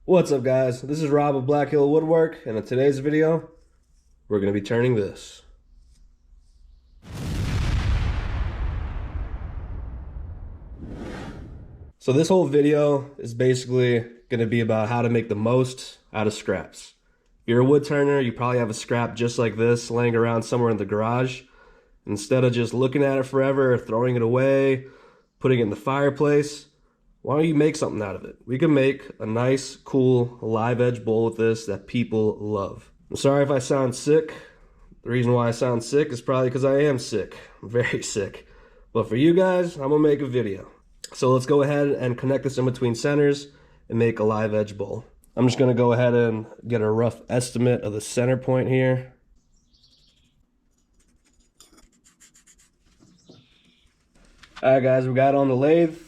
What's up, guys? This is Rob of Black Hill Woodwork, and in today's video we're going to be turning this. So this whole video is basically going to be about how to make the most out of scraps. If you're a wood turner, you probably have a scrap just like this laying around somewhere in the garage. Instead of just looking at it forever, throwing it away, putting it in the fireplace, why don't you make something out of it? We can make a nice, cool, live edge bowl with this that people love. I'm sorry if I sound sick. The reason why I sound sick is probably because I am sick. I'm very sick. But for you guys, I'm gonna make a video. So let's go ahead and connect this in between centers and make a live edge bowl. I'm just gonna go ahead and get a rough estimate of the center point here. Alright guys, we got it on the lathe.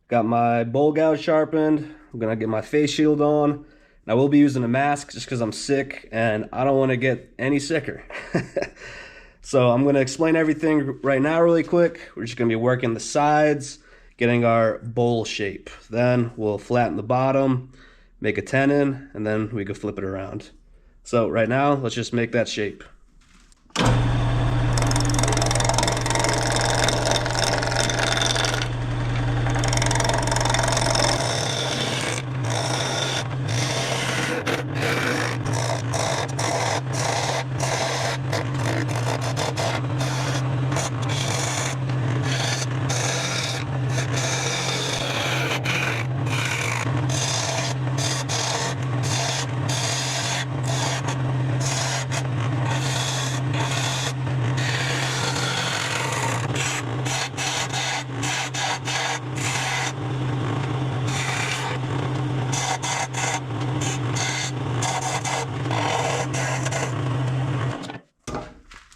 Got my bowl gouge sharpened. I'm gonna get my face shield on. And I will be using a mask just because I'm sick and I don't want to get any sicker. So I'm gonna explain everything right now really quick. We're just gonna be working the sides, getting our bowl shape. Then we'll flatten the bottom, make a tenon, and then we can flip it around. So right now, let's just make that shape.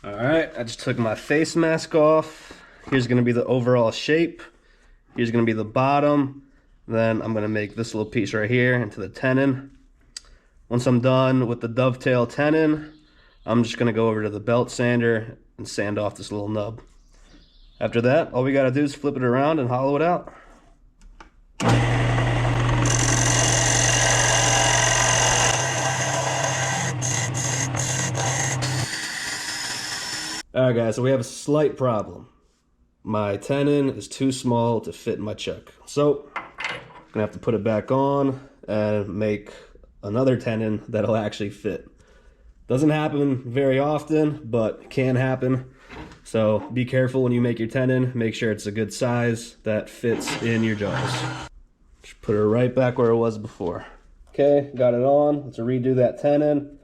Alright, I just took my face mask off. Here's going to be the overall shape. Here's going to be the bottom. Then I'm going to make this little piece right here into the tenon. Once I'm done with the dovetail tenon, I'm just going to go over to the belt sander and sand off this little nub. After that, all we got to do is flip it around and hollow it out. Alright guys, so we have a slight problem. My tenon is too small to fit in my chuck. So, I'm gonna have to put it back on and make another tenon that'll actually fit. Doesn't happen very often, but can happen. So be careful when you make your tenon. Make sure it's a good size that fits in your jaws. Just put it right back where it was before. Okay, got it on. Let's redo that tenon.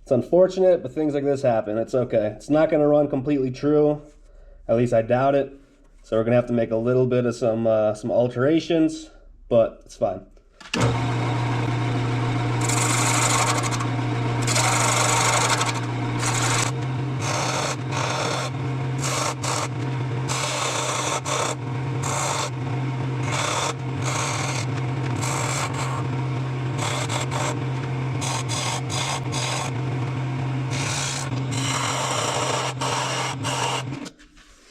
It's unfortunate, but things like this happen. It's okay. It's not going to run completely true. At least I doubt it. So we're going to have to make a little bit of some alterations, but it's fine.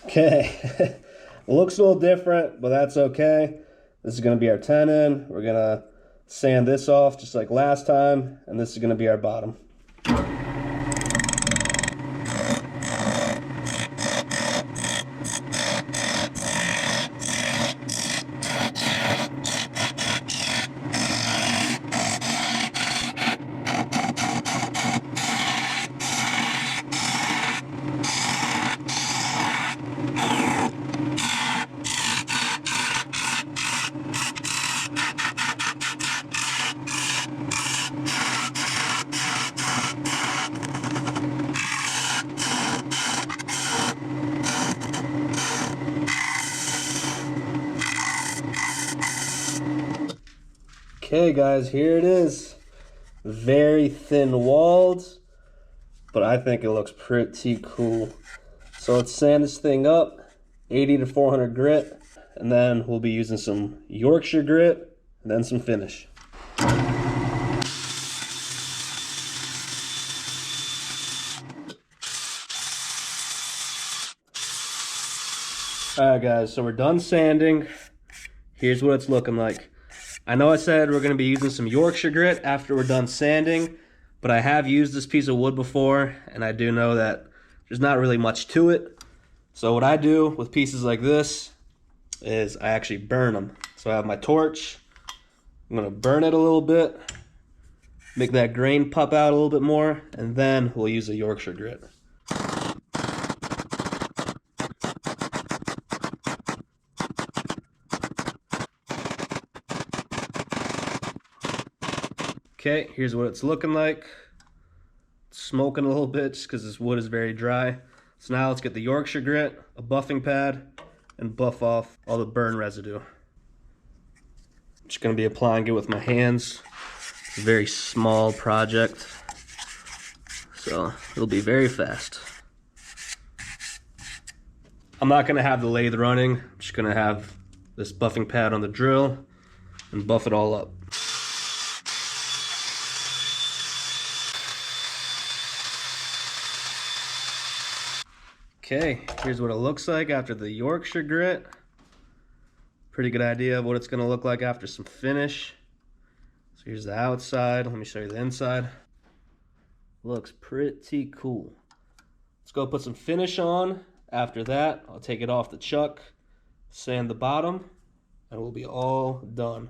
Okay, looks a little different, but that's okay. This is going to be our tenon. We're going to sand this off just like last time, and this is going to be our bottom. Okay guys, here it is. Very thin walled, but I think it looks pretty cool. So let's sand this thing up, 80 to 400 grit, and then we'll be using some Yorkshire grit, and then some finish. Alright guys, so we're done sanding. Here's what it's looking like. I know I said we're going to be using some Yorkshire grit after we're done sanding, but I have used this piece of wood before, and I do know that there's not really much to it. So what I do with pieces like this is I actually burn them. So I have my torch. I'm going to burn it a little bit, make that grain pop out a little bit more, and then we'll use the Yorkshire grit. Okay, here's what it's looking like. It's smoking a little bit just because this wood is very dry. So now let's get the Yorkshire grit, a buffing pad, and buff off all the burn residue. I'm just going to be applying it with my hands. It's a very small project, so it'll be very fast. I'm not going to have the lathe running. I'm just going to have this buffing pad on the drill and buff it all up. Okay, here's what it looks like after the Yorkshire grit. Pretty good idea of what it's going to look like after some finish. So here's the outside. Let me show you the inside. Looks pretty cool. Let's go put some finish on. After that, I'll take it off the chuck, sand the bottom, and we'll be all done.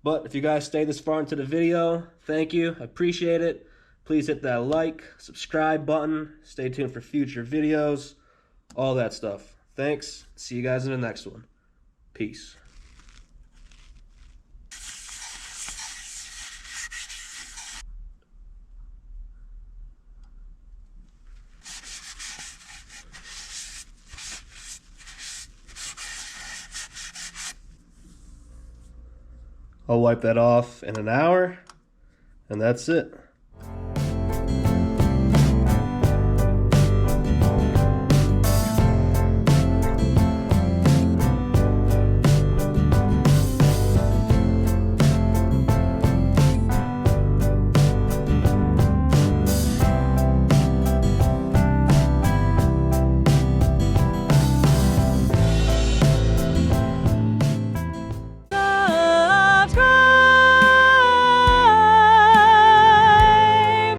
But if you guys stayed this far into the video, thank you. I appreciate it. Please hit that like, subscribe button. Stay tuned for future videos, all that stuff. Thanks. See you guys in the next one. Peace. I'll wipe that off in an hour, and that's it.